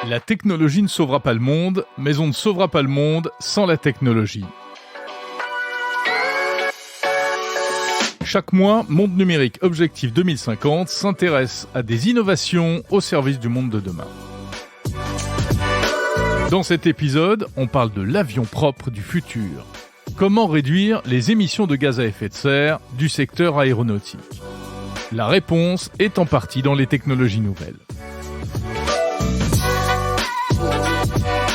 La technologie ne sauvera pas le monde, mais on ne sauvera pas le monde sans la technologie. Chaque mois, Monde Numérique Objectif 2050 s'intéresse à des innovations au service du monde de demain. Dans cet épisode, on parle de l'avion propre du futur. Comment réduire les émissions de gaz à effet de serre du secteur aéronautique ? La réponse est en partie dans les technologies nouvelles.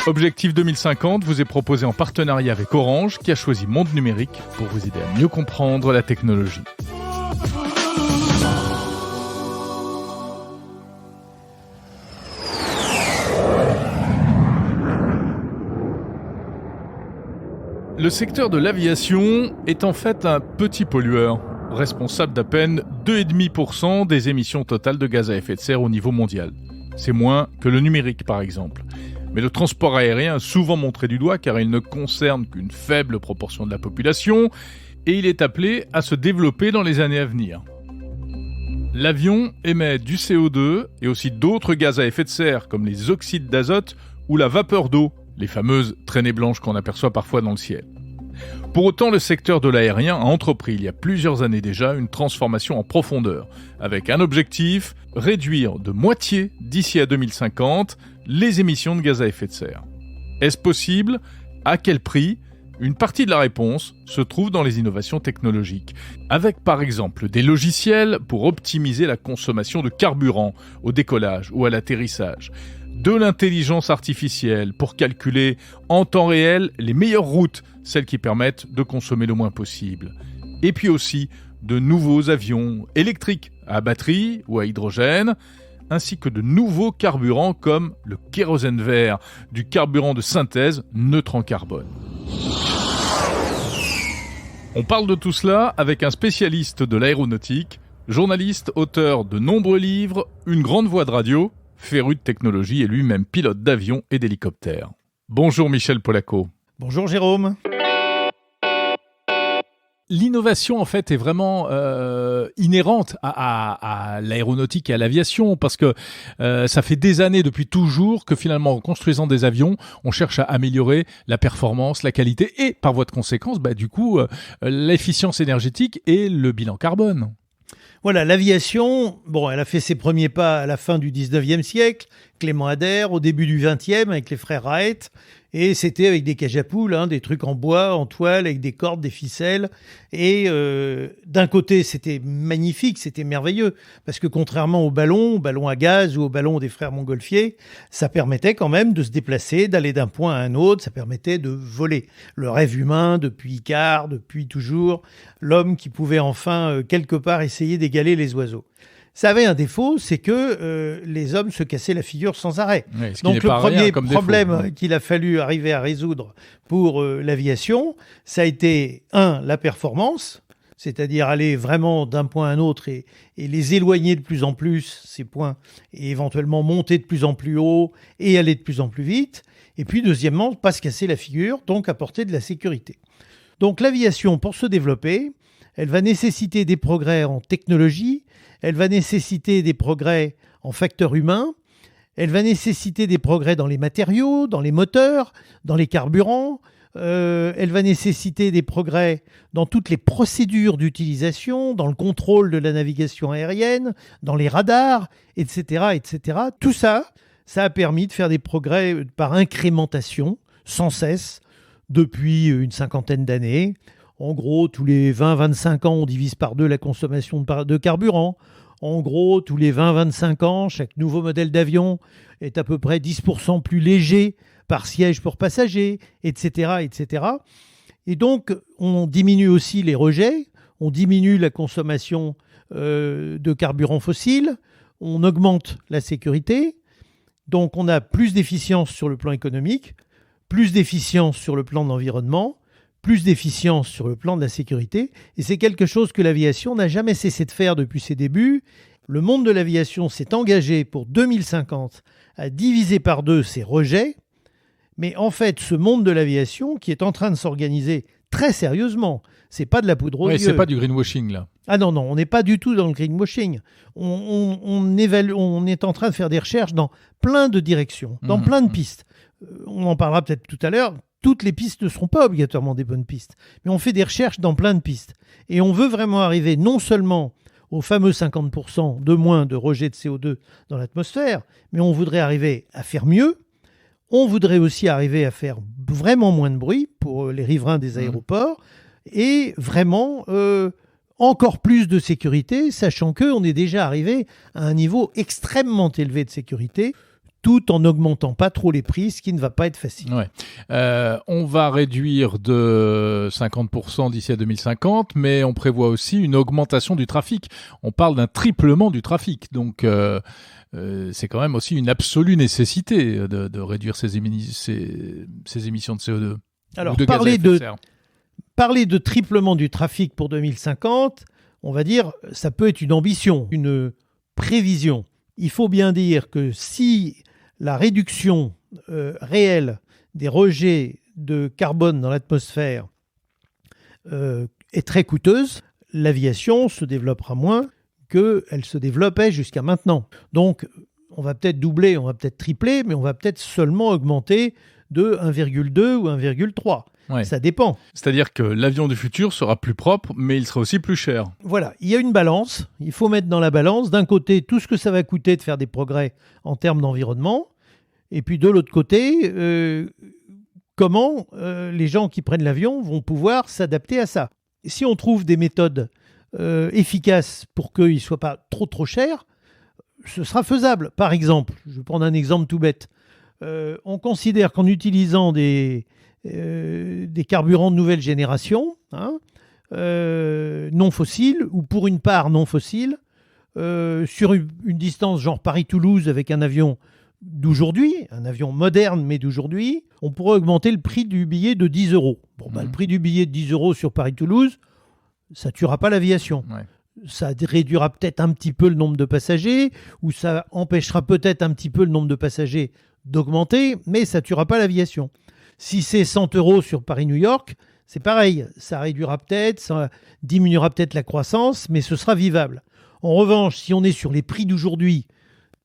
Objectif 2050 vous est proposé en partenariat avec Orange, qui a choisi Monde Numérique pour vous aider à mieux comprendre la technologie. Le secteur de l'aviation est en fait un petit pollueur, responsable d'à peine 2,5% des émissions totales de gaz à effet de serre au niveau mondial. C'est moins que le numérique, par exemple. Mais le transport aérien est souvent montré du doigt car il ne concerne qu'une faible proportion de la population et il est appelé à se développer dans les années à venir. L'avion émet du CO2 et aussi d'autres gaz à effet de serre comme les oxydes d'azote ou la vapeur d'eau, les fameuses traînées blanches qu'on aperçoit parfois dans le ciel. Pour autant, le secteur de l'aérien a entrepris il y a plusieurs années déjà une transformation en profondeur, avec un objectif, réduire de moitié d'ici à 2050 les émissions de gaz à effet de serre. Est-ce possible ? À quel prix ? Une partie de la réponse se trouve dans les innovations technologiques, avec par exemple des logiciels pour optimiser la consommation de carburant au décollage ou à l'atterrissage, de l'intelligence artificielle pour calculer en temps réel les meilleures routes, celles qui permettent de consommer le moins possible. Et puis aussi de nouveaux avions électriques à batterie ou à hydrogène, ainsi que de nouveaux carburants comme le kérosène vert, du carburant de synthèse neutre en carbone. On parle de tout cela avec un spécialiste de l'aéronautique, journaliste, auteur de nombreux livres, une grande voix de radio, féru de technologie et lui-même pilote d'avion et d'hélicoptère. Bonjour Michel Polaco. Bonjour Jérôme. L'innovation, en fait, est vraiment inhérente à l'aéronautique et à l'aviation parce que ça fait des années, depuis toujours, que finalement, en construisant des avions, on cherche à améliorer la performance, la qualité et, par voie de conséquence, l'efficience énergétique et le bilan carbone. Voilà, l'aviation, elle a fait ses premiers pas à la fin du 19e siècle, Clément Ader, au début du 20e avec les frères Wright, et c'était avec des cages à poules, des trucs en bois, en toile, avec des cordes, des ficelles, et d'un côté c'était magnifique, c'était merveilleux, parce que contrairement au ballon à gaz ou au ballon des frères Montgolfier, ça permettait quand même de se déplacer, d'aller d'un point à un autre, ça permettait de voler. Le rêve humain depuis Icare, depuis toujours, l'homme qui pouvait enfin quelque part essayer d'égaler les oiseaux. Ça avait un défaut, c'est que les hommes se cassaient la figure sans arrêt. Oui, donc le premier problème qu'il a fallu arriver à résoudre pour l'aviation, ça a été, la performance, c'est-à-dire aller vraiment d'un point à un autre et les éloigner de plus en plus, ces points, et éventuellement monter de plus en plus haut et aller de plus en plus vite. Et puis deuxièmement, pas se casser la figure, donc apporter de la sécurité. Donc l'aviation, pour se développer, elle va nécessiter des progrès en technologie, elle va nécessiter des progrès en facteurs humains, elle va nécessiter des progrès dans les matériaux, dans les moteurs, dans les carburants, elle va nécessiter des progrès dans toutes les procédures d'utilisation, dans le contrôle de la navigation aérienne, dans les radars, etc., etc. Tout ça, ça a permis de faire des progrès par incrémentation, sans cesse, depuis une cinquantaine d'années. En gros, tous les 20-25 ans, on divise par 2 la consommation de carburant. En gros, tous les 20-25 ans, chaque nouveau modèle d'avion est à peu près 10% plus léger par siège pour passagers, etc., etc. Et donc, on diminue aussi les rejets, on diminue la consommation de carburant fossile, on augmente la sécurité. Donc, on a plus d'efficience sur le plan économique, plus d'efficience sur le plan de l'environnement, plus d'efficience sur le plan de la sécurité. Et c'est quelque chose que l'aviation n'a jamais cessé de faire depuis ses débuts. Le monde de l'aviation s'est engagé pour 2050 à diviser par 2 ses rejets. Mais en fait, ce monde de l'aviation, qui est en train de s'organiser très sérieusement. C'est pas de la poudre aux yeux. C'est pas du greenwashing, là. Ah non, on n'est pas du tout dans le greenwashing. On est en train de faire des recherches dans plein de directions, dans plein de pistes. On en parlera peut-être tout à l'heure. Toutes les pistes ne seront pas obligatoirement des bonnes pistes. Mais on fait des recherches dans plein de pistes. Et on veut vraiment arriver non seulement aux fameux 50% de moins de rejet de CO2 dans l'atmosphère, mais on voudrait arriver à faire mieux. On voudrait aussi arriver à faire vraiment moins de bruit pour les riverains des aéroports et vraiment encore plus de sécurité, sachant qu'on est déjà arrivé à un niveau extrêmement élevé de sécurité, tout en n'augmentant pas trop les prix, ce qui ne va pas être facile. Ouais. On va réduire de 50% d'ici à 2050, mais on prévoit aussi une augmentation du trafic. On parle d'un triplement du trafic, donc c'est quand même aussi une absolue nécessité de réduire ces émissions de CO2. Alors, de parler de triplement du trafic pour 2050, on va dire, ça peut être une ambition, une prévision. Il faut bien dire que si la réduction réelle des rejets de carbone dans l'atmosphère est très coûteuse, l'aviation se développera moins qu'elle se développait jusqu'à maintenant. Donc, on va peut-être doubler, on va peut-être tripler, mais on va peut-être seulement augmenter de 1,2 ou 1,3. Ouais. Ça dépend. C'est-à-dire que l'avion du futur sera plus propre, mais il sera aussi plus cher. Voilà, il y a une balance. Il faut mettre dans la balance, d'un côté, tout ce que ça va coûter de faire des progrès en termes d'environnement, et puis de l'autre côté, comment les gens qui prennent l'avion vont pouvoir s'adapter à ça. Et si on trouve des méthodes efficaces pour qu'il ne soit pas trop cher, ce sera faisable. Par exemple, je vais prendre un exemple tout bête. On considère qu'en utilisant des carburants de nouvelle génération, non fossiles, ou pour une part non fossiles, sur une distance genre Paris-Toulouse avec un avion d'aujourd'hui, un avion moderne mais d'aujourd'hui, on pourrait augmenter le prix du billet de 10 euros. Le prix du billet de 10 euros sur Paris-Toulouse, ça ne tuera pas l'aviation. Ouais. Ça réduira peut-être un petit peu le nombre de passagers, ou ça empêchera peut-être un petit peu le nombre de passagers d'augmenter, mais ça ne tuera pas l'aviation. Si c'est 100 euros sur Paris-New York, c'est pareil. Ça réduira peut-être, ça diminuera peut-être la croissance, mais ce sera vivable. En revanche, si on est sur les prix d'aujourd'hui,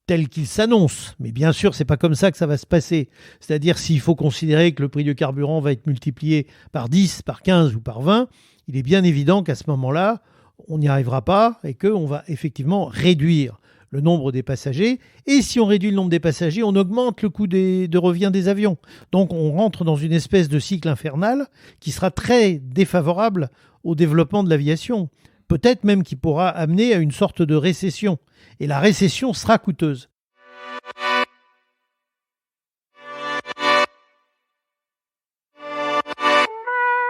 tels qu'ils s'annoncent, mais bien sûr, ce n'est pas comme ça que ça va se passer. C'est-à-dire, s'il faut considérer que le prix du carburant va être multiplié par 10, par 15 ou par 20, il est bien évident qu'à ce moment-là, on n'y arrivera pas et qu'on va effectivement réduire le nombre des passagers. Et si on réduit le nombre des passagers, on augmente le coût de revient des avions. Donc on rentre dans une espèce de cycle infernal qui sera très défavorable au développement de l'aviation. Peut-être même qui pourra amener à une sorte de récession. Et la récession sera coûteuse.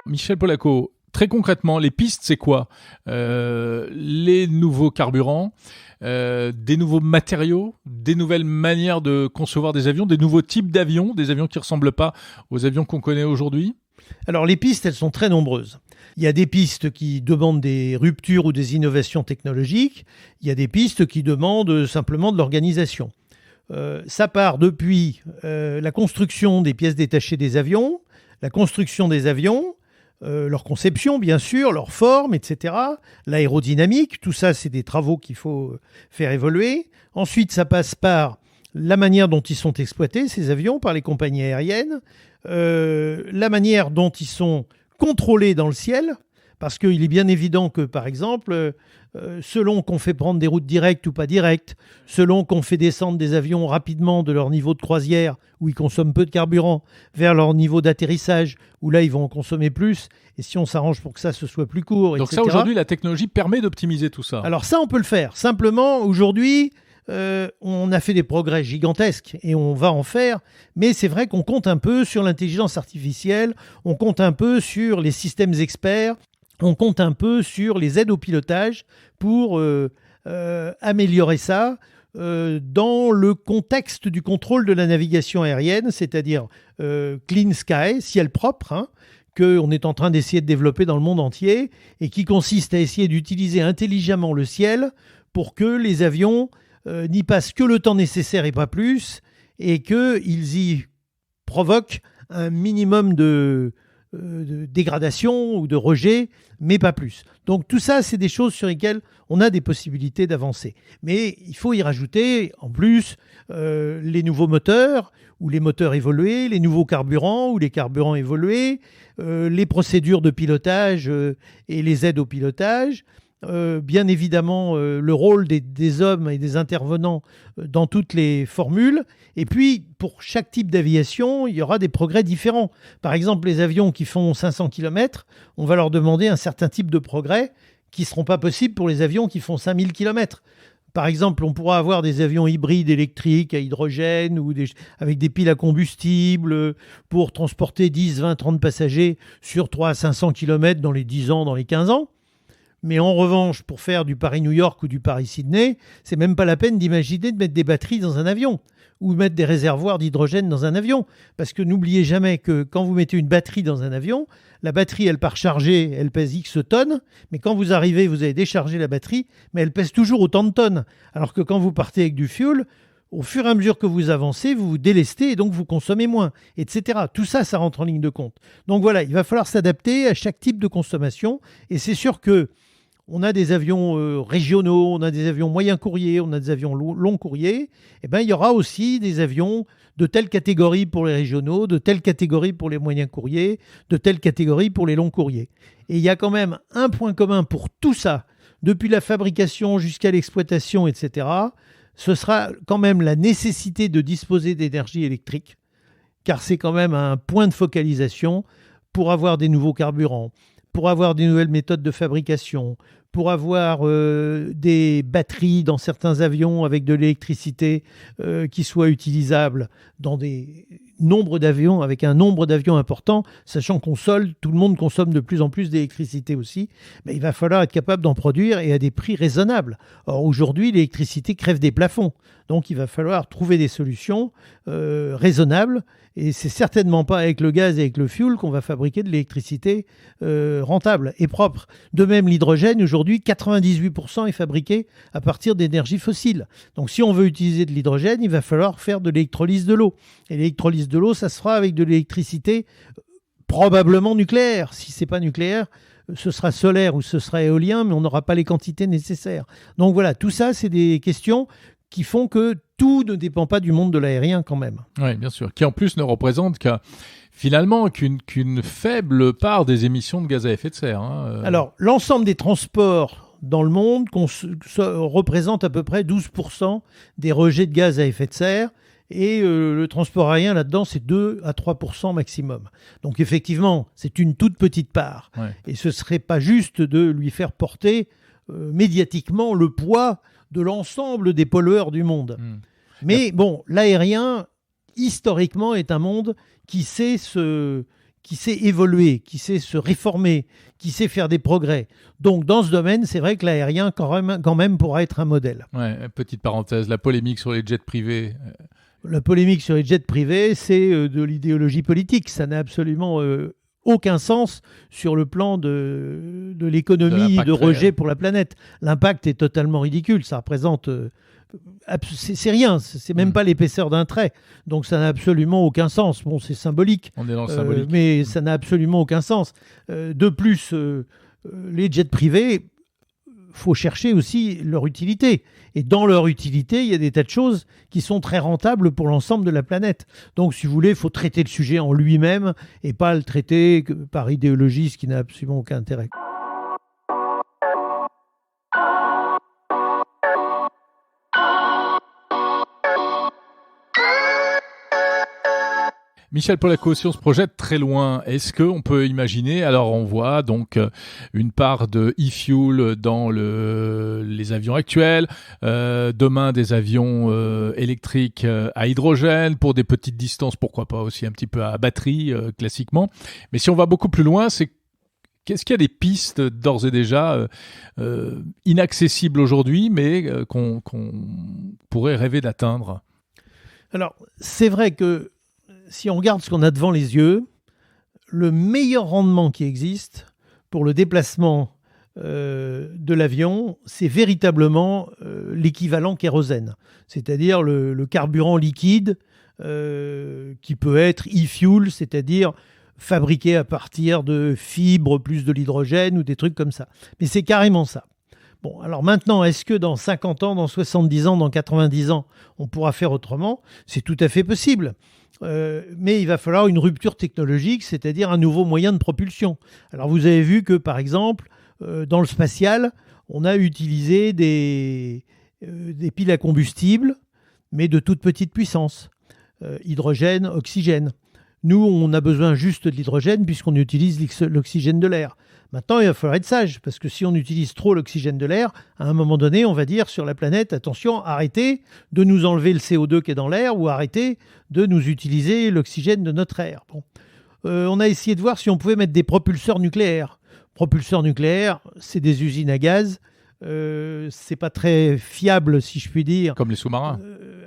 Michel Polacco, très concrètement, les pistes, c'est quoi ? Les nouveaux carburants, des nouveaux matériaux, des nouvelles manières de concevoir des avions, des nouveaux types d'avions, des avions qui ne ressemblent pas aux avions qu'on connaît aujourd'hui ? Alors les pistes, elles sont très nombreuses. Il y a des pistes qui demandent des ruptures ou des innovations technologiques. Il y a des pistes qui demandent simplement de l'organisation. Ça part depuis la construction des pièces détachées des avions, la construction des avions, leur conception, bien sûr, leur forme, etc. L'aérodynamique, tout ça, c'est des travaux qu'il faut faire évoluer. Ensuite, ça passe par la manière dont ils sont exploités, ces avions, par les compagnies aériennes, la manière dont ils sont contrôlés dans le ciel, parce qu'il est bien évident que, par exemple, selon qu'on fait prendre des routes directes ou pas directes, selon qu'on fait descendre des avions rapidement de leur niveau de croisière, où ils consomment peu de carburant, vers leur niveau d'atterrissage, où là, ils vont en consommer plus, et si on s'arrange pour que ça se soit plus court, donc etc. ça, aujourd'hui, la technologie permet d'optimiser tout ça. Alors ça, on peut le faire. Simplement, aujourd'hui, on a fait des progrès gigantesques et on va en faire, mais c'est vrai qu'on compte un peu sur l'intelligence artificielle, on compte un peu sur les systèmes experts, on compte un peu sur les aides au pilotage pour améliorer ça dans le contexte du contrôle de la navigation aérienne, c'est-à-dire Clean Sky, ciel propre, qu'on est en train d'essayer de développer dans le monde entier et qui consiste à essayer d'utiliser intelligemment le ciel pour que les avions n'y passent que le temps nécessaire et pas plus, et qu'ils y provoquent un minimum de de dégradation ou de rejet, mais pas plus. Donc tout ça, c'est des choses sur lesquelles on a des possibilités d'avancer. Mais il faut y rajouter, en plus, les nouveaux moteurs, ou les moteurs évolués, les nouveaux carburants, ou les carburants évolués, les procédures de pilotage et les aides au pilotage, bien évidemment le rôle des hommes et des intervenants dans toutes les formules. Et puis, pour chaque type d'aviation, il y aura des progrès différents. Par exemple, les avions qui font 500 km, on va leur demander un certain type de progrès qui ne seront pas possibles pour les avions qui font 5000 km. Par exemple, on pourra avoir des avions hybrides électriques à hydrogène ou avec des piles à combustible pour transporter 10, 20, 30 passagers sur 300 à 500 km dans les 10 ans, dans les 15 ans. Mais en revanche, pour faire du Paris-New York ou du Paris-Sydney, c'est même pas la peine d'imaginer de mettre des batteries dans un avion ou mettre des réservoirs d'hydrogène dans un avion. Parce que n'oubliez jamais que quand vous mettez une batterie dans un avion, la batterie, elle part chargée, elle pèse X tonnes, mais quand vous arrivez, vous avez déchargé la batterie, mais elle pèse toujours autant de tonnes. Alors que quand vous partez avec du fuel, au fur et à mesure que vous avancez, vous vous délestez et donc vous consommez moins, etc. Tout ça, ça rentre en ligne de compte. Donc voilà, il va falloir s'adapter à chaque type de consommation. Et c'est sûr que on a des avions régionaux, on a des avions moyens courriers, on a des avions longs courriers. Eh bien, il y aura aussi des avions de telle catégorie pour les régionaux, de telle catégorie pour les moyens courriers, de telle catégorie pour les longs courriers. Et il y a quand même un point commun pour tout ça, depuis la fabrication jusqu'à l'exploitation, etc. Ce sera quand même la nécessité de disposer d'énergie électrique, car c'est quand même un point de focalisation pour avoir des nouveaux carburants, pour avoir des nouvelles méthodes de fabrication, pour avoir des batteries dans certains avions avec de l'électricité qui soit utilisable dans des nombres d'avions, avec un nombre d'avions important, sachant qu'on solde, tout le monde consomme de plus en plus d'électricité aussi, mais il va falloir être capable d'en produire et à des prix raisonnables. Or aujourd'hui, l'électricité crève des plafonds, donc il va falloir trouver des solutions raisonnables. Et c'est certainement pas avec le gaz et avec le fuel qu'on va fabriquer de l'électricité rentable et propre. De même, l'hydrogène, aujourd'hui, 98% est fabriqué à partir d'énergie fossile. Donc si on veut utiliser de l'hydrogène, il va falloir faire de l'électrolyse de l'eau. Et l'électrolyse de l'eau, ça se fera avec de l'électricité probablement nucléaire. Si c'est pas nucléaire, ce sera solaire ou ce sera éolien, mais on n'aura pas les quantités nécessaires. Donc voilà, tout ça, c'est des questions qui font que tout ne dépend pas du monde de l'aérien quand même. Oui, bien sûr. Qui en plus ne représente finalement qu'une faible part des émissions de gaz à effet de serre. Alors, l'ensemble des transports dans le monde représente à peu près 12% des rejets de gaz à effet de serre. Et le transport aérien, là-dedans, c'est 2 à 3% maximum. Donc effectivement, c'est une toute petite part. Ouais. Et ce ne serait pas juste de lui faire porter médiatiquement le poids de l'ensemble des pollueurs du monde. Mais bon, l'aérien, historiquement, est un monde qui sait évoluer, qui sait se réformer, qui sait faire des progrès. Donc, dans ce domaine, c'est vrai que l'aérien, quand même pourra être un modèle. Ouais, petite parenthèse, la polémique sur les jets privés. La polémique sur les jets privés, c'est de l'idéologie politique. Ça n'a absolument aucun sens sur le plan de l'économie de rejet pour la planète. L'impact est totalement ridicule. Ça représente... c'est rien, c'est même pas l'épaisseur d'un trait. Donc ça n'a absolument aucun sens. Bon, c'est symbolique. On est dans le symbolique. Mais ça n'a absolument aucun sens. De plus, les jets privés, faut chercher aussi leur utilité. Et dans leur utilité, il y a des tas de choses qui sont très rentables pour l'ensemble de la planète. Donc, si vous voulez, il faut traiter le sujet en lui-même et pas le traiter par idéologie, ce qui n'a absolument aucun intérêt. Michel Polaco, si on se projette très loin, est-ce qu'on peut imaginer, alors on voit donc une part de e-fuel dans les avions actuels, demain des avions électriques à hydrogène pour des petites distances, pourquoi pas aussi un petit peu à batterie classiquement. Mais si on va beaucoup plus loin, qu'est-ce qu'il y a des pistes d'ores et déjà inaccessibles aujourd'hui, mais qu'on pourrait rêver d'atteindre? Alors, c'est vrai que si on regarde ce qu'on a devant les yeux, le meilleur rendement qui existe pour le déplacement de l'avion, c'est véritablement l'équivalent kérosène, c'est-à-dire le carburant liquide qui peut être e-fuel, c'est-à-dire fabriqués à partir de fibres plus de l'hydrogène ou des trucs comme ça. Mais c'est carrément ça. Bon, alors maintenant, est-ce que dans 50 ans, dans 70 ans, dans 90 ans, on pourra faire autrement ? C'est tout à fait possible. Mais il va falloir une rupture technologique, c'est-à-dire un nouveau moyen de propulsion. Alors vous avez vu que, par exemple, dans le spatial, on a utilisé des piles à combustible, mais de toute petite puissance. Hydrogène, oxygène. Nous, on a besoin juste de l'hydrogène puisqu'on utilise l'oxygène de l'air. Maintenant, il va falloir être sage, parce que si on utilise trop l'oxygène de l'air, à un moment donné, on va dire sur la planète, attention, arrêtez de nous enlever le CO2 qui est dans l'air ou arrêtez de nous utiliser l'oxygène de notre air. Bon. On a essayé de voir si on pouvait mettre des propulseurs nucléaires. Propulseurs nucléaires, c'est des usines à gaz. C'est pas très fiable, si je puis dire. Comme les sous-marins.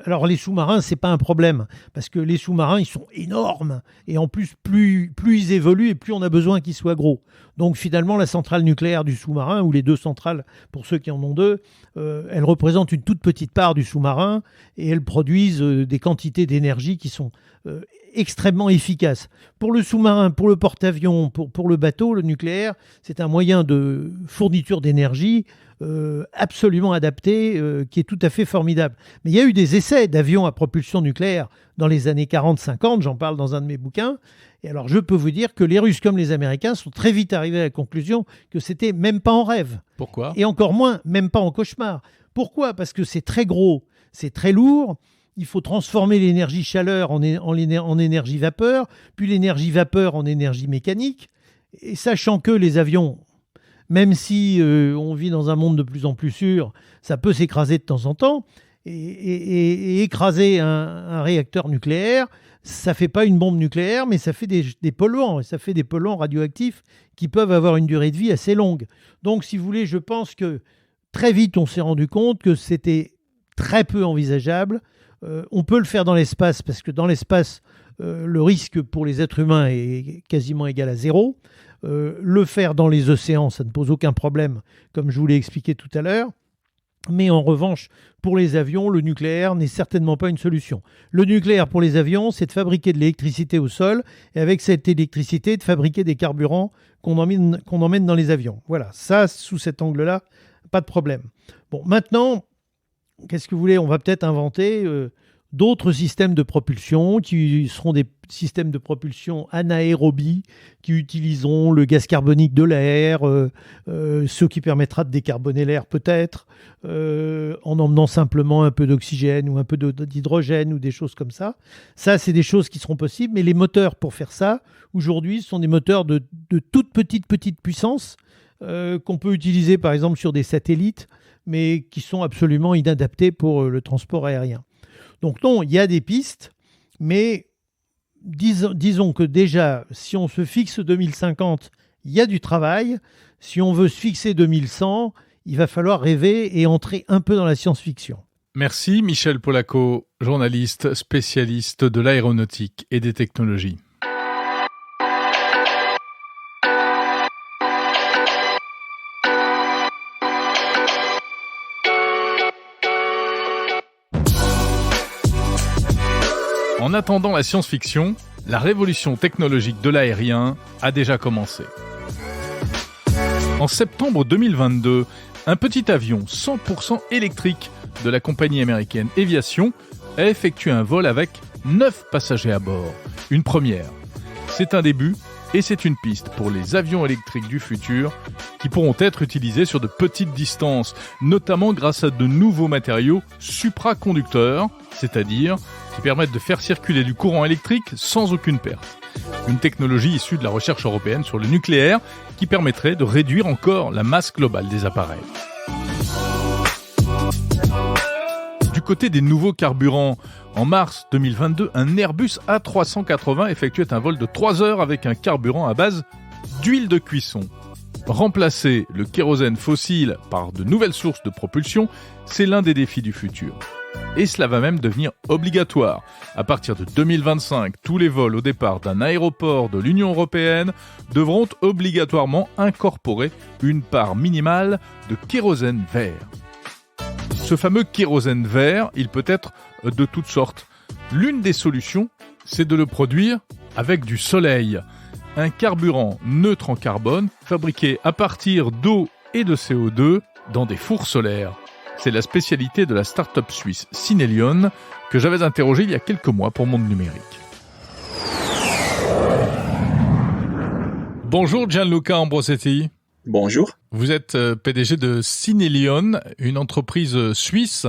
Alors les sous-marins, c'est pas un problème, parce que les sous-marins, ils sont énormes, et en plus, plus ils évoluent, et plus on a besoin qu'ils soient gros. Donc finalement, la centrale nucléaire du sous-marin, ou les deux centrales, pour ceux qui en ont deux, elles représentent une toute petite part du sous-marin, et elles produisent des quantités d'énergie qui sont extrêmement efficaces. Pour le sous-marin, pour le porte-avions, pour le bateau, le nucléaire, c'est un moyen de fourniture d'énergie absolument adapté, qui est tout à fait formidable. Mais il y a eu des essais d'avions à propulsion nucléaire dans les années 40-50, j'en parle dans un de mes bouquins, et alors je peux vous dire que les Russes comme les Américains sont très vite arrivés à la conclusion que c'était même pas en rêve. Pourquoi ? Et encore moins, même pas en cauchemar. Pourquoi ? Parce que c'est très gros, c'est très lourd, il faut transformer l'énergie chaleur en énergie vapeur, puis l'énergie vapeur en énergie mécanique, et sachant que les avions, même si on vit dans un monde de plus en plus sûr, ça peut s'écraser de temps en temps. Et écraser un réacteur nucléaire, ça ne fait pas une bombe nucléaire, mais ça fait des polluants. Et ça fait des polluants radioactifs qui peuvent avoir une durée de vie assez longue. Donc, si vous voulez, je pense que très vite, on s'est rendu compte que c'était très peu envisageable. On peut le faire dans l'espace, parce que dans l'espace, le risque pour les êtres humains est quasiment égal à zéro. Le faire dans les océans, ça ne pose aucun problème, comme je vous l'ai expliqué tout à l'heure. Mais en revanche, pour les avions, le nucléaire n'est certainement pas une solution. Le nucléaire pour les avions, c'est de fabriquer de l'électricité au sol, et avec cette électricité, de fabriquer des carburants qu'on emmène dans les avions. Voilà, ça, sous cet angle-là, pas de problème. Bon, maintenant, qu'est-ce que vous voulez ? On va peut-être inventer d'autres systèmes de propulsion qui seront des systèmes de propulsion anaérobie qui utiliseront le gaz carbonique de l'air, ce qui permettra de décarboner l'air peut-être, en emmenant simplement un peu d'oxygène ou un peu d'hydrogène ou des choses comme ça. Ça, c'est des choses qui seront possibles, mais les moteurs pour faire ça, aujourd'hui, sont des moteurs de toute petite puissance qu'on peut utiliser par exemple sur des satellites, mais qui sont absolument inadaptés pour le transport aérien. Donc non, il y a des pistes, mais disons que déjà, si on se fixe 2050, il y a du travail. Si on veut se fixer 2100, il va falloir rêver et entrer un peu dans la science-fiction. Merci Michel Polacco, journaliste spécialiste de l'aéronautique et des technologies. En attendant la science-fiction, la révolution technologique de l'aérien a déjà commencé. En septembre 2022, un petit avion 100% électrique de la compagnie américaine Aviation a effectué un vol avec 9 passagers à bord. Une première. C'est un début et c'est une piste pour les avions électriques du futur qui pourront être utilisés sur de petites distances, notamment grâce à de nouveaux matériaux supraconducteurs, c'est-à-dire qui permettent de faire circuler du courant électrique sans aucune perte. Une technologie issue de la recherche européenne sur le nucléaire qui permettrait de réduire encore la masse globale des appareils. Du côté des nouveaux carburants, en mars 2022, un Airbus A380 effectuait un vol de 3 heures avec un carburant à base d'huile de cuisson. Remplacer le kérosène fossile par de nouvelles sources de propulsion, c'est l'un des défis du futur. Et cela va même devenir obligatoire. À partir de 2025, tous les vols au départ d'un aéroport de l'Union européenne devront obligatoirement incorporer une part minimale de kérosène vert. Ce fameux kérosène vert, il peut être de toutes sortes. L'une des solutions, c'est de le produire avec du soleil. un carburant neutre en carbone fabriqué à partir d'eau et de CO2 dans des fours solaires. C'est la spécialité de la start-up suisse Synelion que j'avais interrogée il y a quelques mois pour Monde Numérique. Bonjour Gianluca Ambrosetti. Bonjour. Vous êtes PDG de Synelion, une entreprise suisse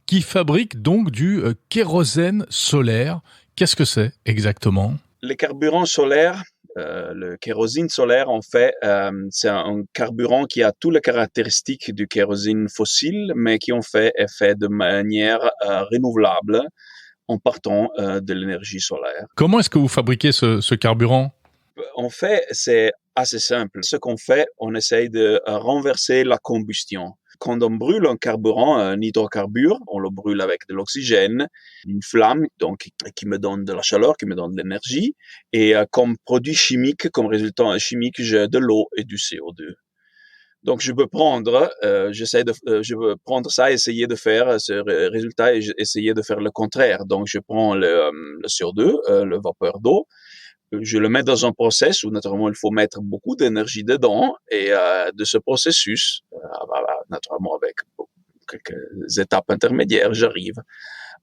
qui fabrique donc du kérosène solaire. Qu'est-ce que c'est exactement ? Le carburant solaire, le kérosène solaire, en fait, c'est un carburant qui a toutes les caractéristiques du kérosène fossile, mais qui en fait est fait de manière renouvelable en partant de l'énergie solaire. Comment est-ce que vous fabriquez ce carburant ? En fait, c'est assez simple. Ce qu'on fait, on essaye de renverser la combustion. Quand on brûle un carburant, un hydrocarbure, on le brûle avec de l'oxygène, une flamme donc qui me donne de la chaleur, qui me donne de l'énergie, et comme produit chimique, comme résultat chimique, j'ai de l'eau et du CO2. Donc je peux prendre, je peux prendre ça, essayer de faire ce résultat et essayer de faire le contraire. Donc je prends le CO2, le vapeur d'eau. Je le mets dans un process où naturellement il faut mettre beaucoup d'énergie dedans et de ce processus, naturellement avec quelques étapes intermédiaires, j'arrive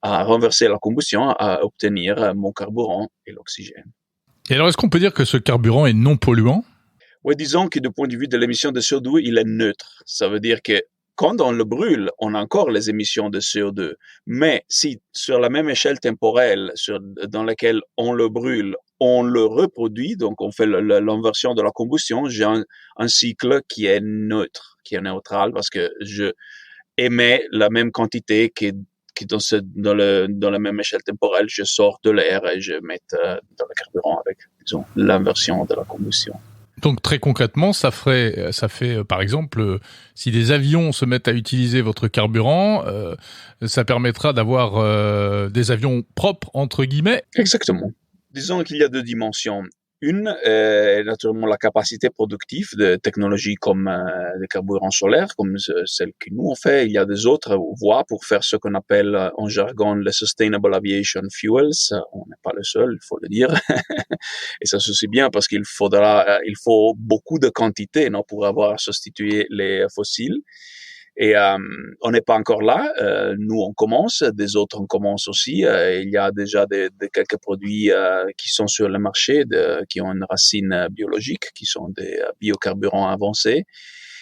à renverser la combustion, à obtenir mon carburant et l'oxygène. Et alors est-ce qu'on peut dire que ce carburant est non polluant ? Oui, disons que du point de vue de l'émission de CO2, il est neutre. Ça veut dire que quand on le brûle, on a encore les émissions de CO2. Mais si sur la même échelle temporelle dans laquelle on le brûle, on le reproduit, donc on fait l'inversion de la combustion, j'ai un cycle qui est neutre, qui est neutral, parce que je émets la même quantité qui dans la même échelle temporelle, je sors de l'air et je mets dans le carburant avec, disons, l'inversion de la combustion. Donc très concrètement, ça fait par exemple, si des avions se mettent à utiliser votre carburant, ça permettra d'avoir des avions propres entre guillemets. Exactement. Disons qu'il y a deux dimensions. Une est naturellement la capacité productive de technologies comme les carburants solaires, comme celle que nous on fait. Il y a des autres voies pour faire ce qu'on appelle en jargon les Sustainable Aviation Fuels. On n'est pas le seul, il faut le dire. Et ça se sait bien parce il faut beaucoup de quantité, non, pour avoir substitué les fossiles. Et on n'est pas encore là. Nous, on commence. Des autres, on commence aussi. Il y a déjà quelques produits qui sont sur le marché, qui ont une racine biologique, qui sont des biocarburants avancés.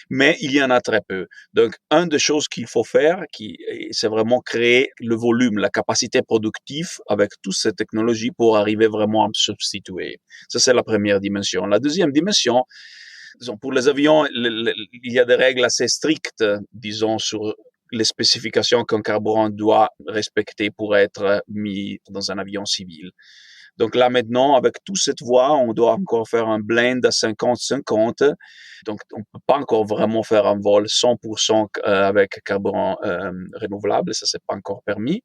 Mais il y en a très peu. Donc, une des choses qu'il faut faire, c'est vraiment créer le volume, la capacité productive avec toutes ces technologies pour arriver vraiment à me substituer. Ça, c'est la première dimension. La deuxième dimension, disons, pour les avions, il y a des règles assez strictes, disons, sur les spécifications qu'un carburant doit respecter pour être mis dans un avion civil. Donc là, maintenant, avec toute cette voie, on doit encore faire un blend à 50-50. Donc, on ne peut pas encore vraiment faire un vol 100% avec carburant renouvelable. Ça, c'est pas encore permis.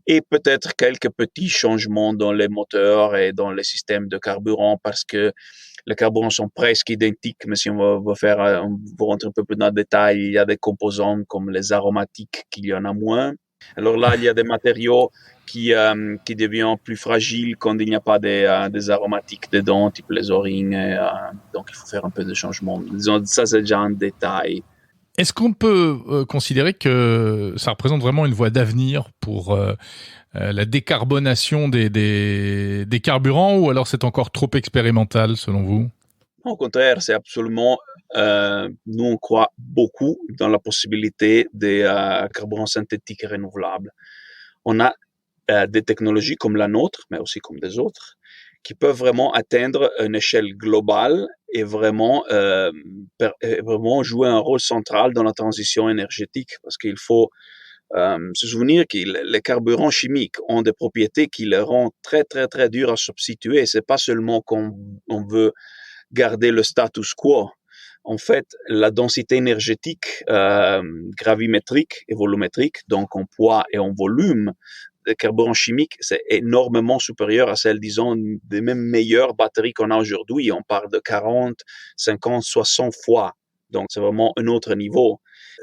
Et peut-être quelques petits changements dans les moteurs et dans les systèmes de carburant parce que les carburants sont presque identiques, mais si on va rentrer un peu plus dans le détail, il y a des composants comme les aromatiques qu'il y en a moins. Alors là, il y a des matériaux qui deviennent plus fragiles quand il n'y a pas des aromatiques dedans, type les O-rings. Donc, il faut faire un peu de changement. Disons, ça, c'est déjà un détail. Est-ce qu'on peut considérer que ça représente vraiment une voie d'avenir pour la décarbonation des carburants, ou alors c'est encore trop expérimental selon vous ? Au contraire, c'est absolument... nous, on croit beaucoup dans la possibilité des carburants synthétiques renouvelables. On a des technologies comme la nôtre, mais aussi comme des autres, qui peuvent vraiment atteindre une échelle globale et vraiment jouer un rôle central dans la transition énergétique, parce qu'il faut se souvenir que les carburants chimiques ont des propriétés qui les rendent très, très, très durs à substituer. C'est pas seulement qu'on veut garder le status quo. En fait, la densité énergétique gravimétrique et volumétrique, donc en poids et en volume, des carburants chimiques, c'est énormément supérieur à celle, disons, des mêmes meilleures batteries qu'on a aujourd'hui. On parle de 40, 50, 60 fois. Donc, c'est vraiment un autre niveau.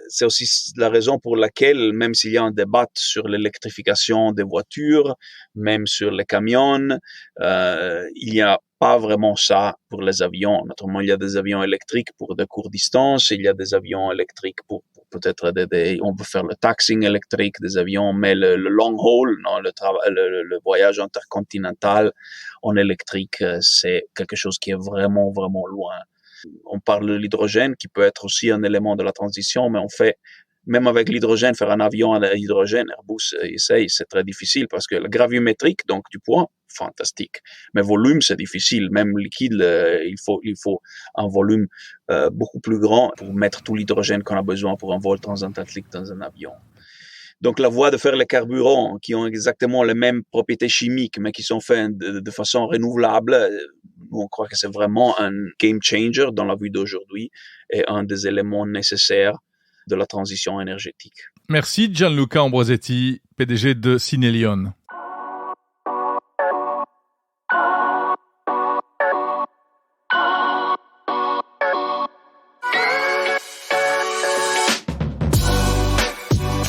C'est aussi la raison pour laquelle, même s'il y a un débat sur l'électrification des voitures, même sur les camions, il y a pas vraiment ça pour les avions. Naturellement, il y a des avions électriques pour de courtes distances, il y a des avions électriques pour peut-être on peut faire le taxiing électrique des avions, mais le long haul, non, le voyage intercontinental en électrique, c'est quelque chose qui est vraiment, vraiment loin. On parle de l'hydrogène qui peut être aussi un élément de la transition, mais on fait, même avec l'hydrogène, faire un avion à l'hydrogène, Airbus essaye, c'est très difficile parce que le graviométrique, donc du poids, fantastique. Mais volume, c'est difficile. Même liquide, il faut un volume beaucoup plus grand pour mettre tout l'hydrogène qu'on a besoin pour un vol transatlantique dans un avion. Donc la voie de faire les carburants qui ont exactement les mêmes propriétés chimiques, mais qui sont faits de façon renouvelable, on croit que c'est vraiment un game changer dans la vie d'aujourd'hui et un des éléments nécessaires de la transition énergétique. Merci Gianluca Ambrosetti, PDG de Synelion.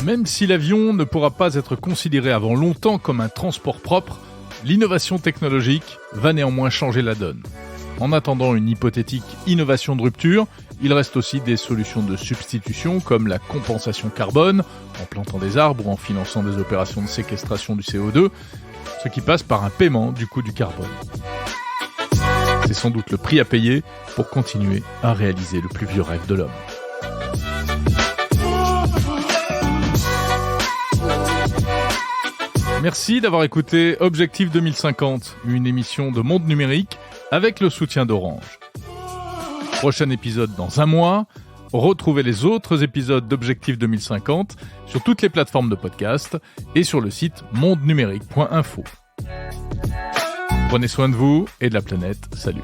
Même si l'avion ne pourra pas être considéré avant longtemps comme un transport propre, l'innovation technologique va néanmoins changer la donne. En attendant une hypothétique innovation de rupture, il reste aussi des solutions de substitution comme la compensation carbone, en plantant des arbres ou en finançant des opérations de séquestration du CO2, ce qui passe par un paiement du coût du carbone. C'est sans doute le prix à payer pour continuer à réaliser le plus vieux rêve de l'homme. Merci d'avoir écouté Objectif 2050, une émission de Monde Numérique avec le soutien d'Orange. Prochain épisode dans un mois. Retrouvez les autres épisodes d'Objectif 2050 sur toutes les plateformes de podcast et sur le site mondenumérique.info. Prenez soin de vous et de la planète. Salut.